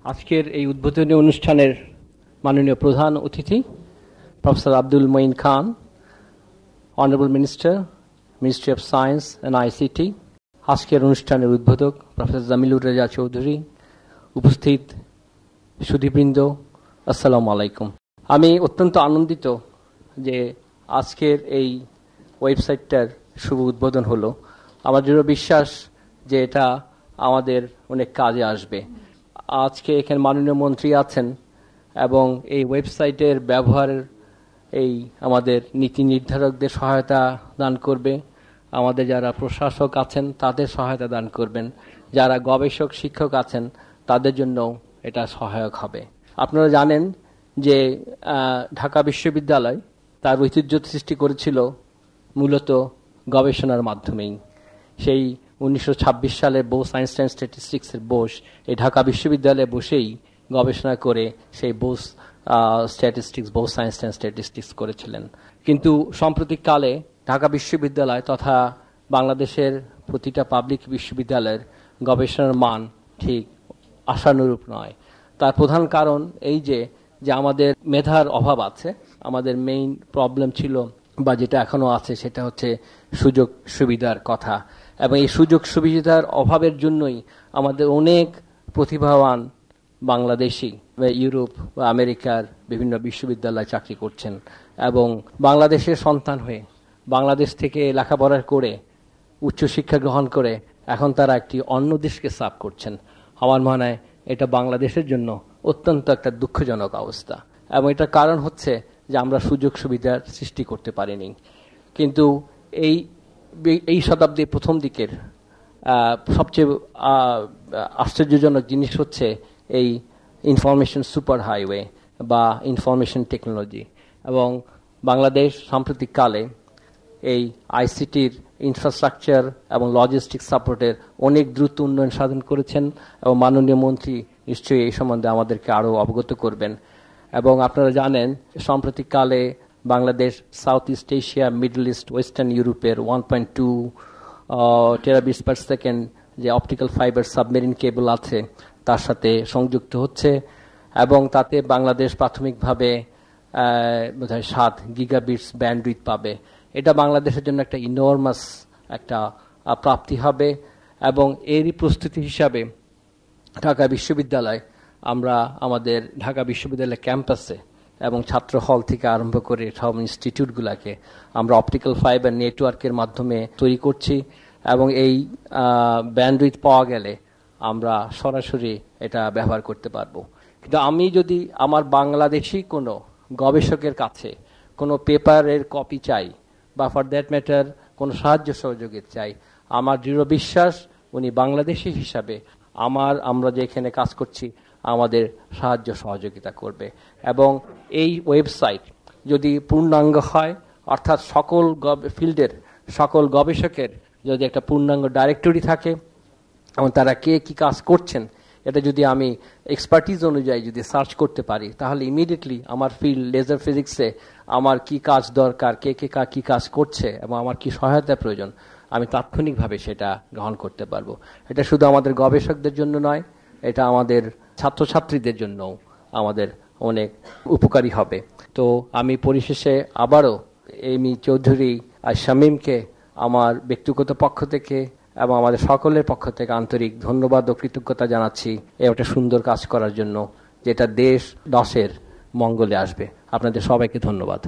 আজকের এই উদ্বোধনী অনুষ্ঠানের মাননীয় প্রধান অতিথি professor Abdul Moyeen Khan, honourable minister, ministry of science and ICT. আজকের অনুষ্ঠানের উদ্বোধক প্রফেসর জামিলুর রেজা চৌধুরী, উপস্থিত সুধীবৃন্দ, আসসালামু আলাইকুম। আমি অত্যন্ত আনন্দিত যে আজকের এই ওয়েবসাইটটার শুভ উদ্বোধন হলো। আমার দৃঢ় বিশ্বাস যে এটা আমাদের অনেক কাজে আসবে। আজকে এখানে মাননীয় মন্ত্রী আছেন এবং এই ওয়েবসাইটের ব্যবহারের এই আমাদের নীতি নির্ধারকদের সহায়তা দান করবে, আমাদের যারা প্রশাসক আছেন তাদের সহায়তা দান করবেন, যারা গবেষক শিক্ষক আছেন তাদের জন্য এটা সহায়ক হবে। আপনারা জানেন যে ঢাকা বিশ্ববিদ্যালয় তার ঐতিহ্য সৃষ্টি করেছিল মূলত গবেষণার মাধ্যমেই। সেই 1926 সালে বোস আইনস্টাইন স্ট্যাটিস্টিক্সের বোস এই ঢাকা বিশ্ববিদ্যালয়ে বসেই গবেষণা করে সেই বোস আইনস্টাইন স্ট্যাটিস্টিক্স করেছিলেন। কিন্তু সাম্প্রতিককালে ঢাকা বিশ্ববিদ্যালয় তথা বাংলাদেশের প্রতিটা পাবলিক বিশ্ববিদ্যালয়ের গবেষণার মান ঠিক আশানুরূপ নয়। তার প্রধান কারণ এই যে আমাদের মেধার অভাব আছে। আমাদের মেইন প্রবলেম ছিল বা যেটা এখনো আছে সেটা হচ্ছে সুযোগ সুবিধার কথা, এবং এই সুযোগ সুবিধার অভাবের জন্যই আমাদের অনেক প্রতিভাবান বাংলাদেশি ইউরোপ বা আমেরিকার বিভিন্ন বিশ্ববিদ্যালয়ে চাকরি করছেন এবং বাংলাদেশের সন্তান হয়ে বাংলাদেশ থেকে লেখাপড়া করে উচ্চশিক্ষা গ্রহণ করে এখন তারা একটি অন্য দেশকে সার্ভ করছেন। আমার মনে হয় এটা বাংলাদেশের জন্য অত্যন্ত একটা দুঃখজনক অবস্থা, এবং এটার কারণ হচ্ছে যে আমরা সুযোগ সুবিধার সৃষ্টি করতে পারিনি। কিন্তু এই শতাব্দীর প্রথম দিকের সবচেয়ে আশ্চর্যজনক জিনিস হচ্ছে এই ইনফরমেশন সুপার হাইওয়ে বা ইনফরমেশন টেকনোলজি, এবং বাংলাদেশ সাম্প্রতিককালে এই আইসিটির ইনফ্রাস্ট্রাকচার এবং লজিস্টিক সাপোর্টের অনেক দ্রুত উন্নয়ন সাধন করেছেন, এবং মাননীয় মন্ত্রী নিশ্চয়ই এই সম্বন্ধে আমাদেরকে আরও অবগত করবেন। এবং আপনারা জানেন সাম্প্রতিককালে Bangladesh south east Asia, middle east, western ইউরোপের 1.2 টেরাবিটস পার সেকেন্ড যে অপটিক্যাল ফাইবার সাবমেরিন কেবল আছে তার সাথে সংযুক্ত হচ্ছে, এবং তাতে বাংলাদেশ প্রাথমিকভাবে বোধহয় 7 গিগাবিটস ব্যান্ডউইথ পাবে। এটা বাংলাদেশের জন্য একটা ইনর্মাস একটা প্রাপ্তি হবে, এবং এরই প্রস্তুতি হিসাবে ঢাকা বিশ্ববিদ্যালয় আমরা আমাদের ঢাকা বিশ্ববিদ্যালয় ক্যাম্পাসে এবং ছাত্র হল থেকে আরম্ভ করে সব ইনস্টিটিউটগুলোকে আমরা অপটিক্যাল ফাইবার নেটওয়ার্কের মাধ্যমে তৈরি করছি, এবং এই ব্যান্ডউইথ পাওয়া গেলে আমরা সরাসরি এটা ব্যবহার করতে পারবো। কিন্তু আমি যদি আমার বাংলাদেশি কোনো গবেষকের কাছে কোনো পেপারের কপি চাই বা ফর দ্যাট ম্যাটার কোনো সাহায্য সহযোগিতা চাই, আমার দৃঢ় বিশ্বাস উনি বাংলাদেশি হিসাবে আমরা যে এখানে কাজ করছি আমাদের সাহায্য সহযোগিতা করবে। এবং এই ওয়েবসাইট যদি পূর্ণাঙ্গ হয়, অর্থাৎ সকল ফিল্ডের সকল গবেষকের যদি একটা পূর্ণাঙ্গ ডাইরেক্টরি থাকে এবং তারা কে কি কাজ করছেন এটা যদি আমি এক্সপার্টিজ অনুযায়ী যদি সার্চ করতে পারি, তাহলে ইমিডিয়েটলি আমার ফিল্ড লেজার ফিজিক্সে আমার কি কাজ দরকার, কে কি কাজ করছে এবং আমার কি সহায়তা প্রয়োজন, আমি তাৎক্ষণিকভাবে সেটা গ্রহণ করতে পারবো। এটা শুধু আমাদের গবেষকদের জন্য নয়, এটা আমাদের ছাত্রছাত্রীদের জন্য আমাদের অনেক উপকারী হবে। তো আমি পরিশেষে আবারও এমি চৌধুরী আর শামীমকে আমার ব্যক্তিগত পক্ষ থেকে এবং আমাদের সকলের পক্ষ থেকে আন্তরিক ধন্যবাদ ও কৃতজ্ঞতা জানাচ্ছি একটা সুন্দর কাজ করার জন্য, যেটা দেশ দশের মঙ্গলে আসবে। আপনাদের সবাইকে ধন্যবাদ।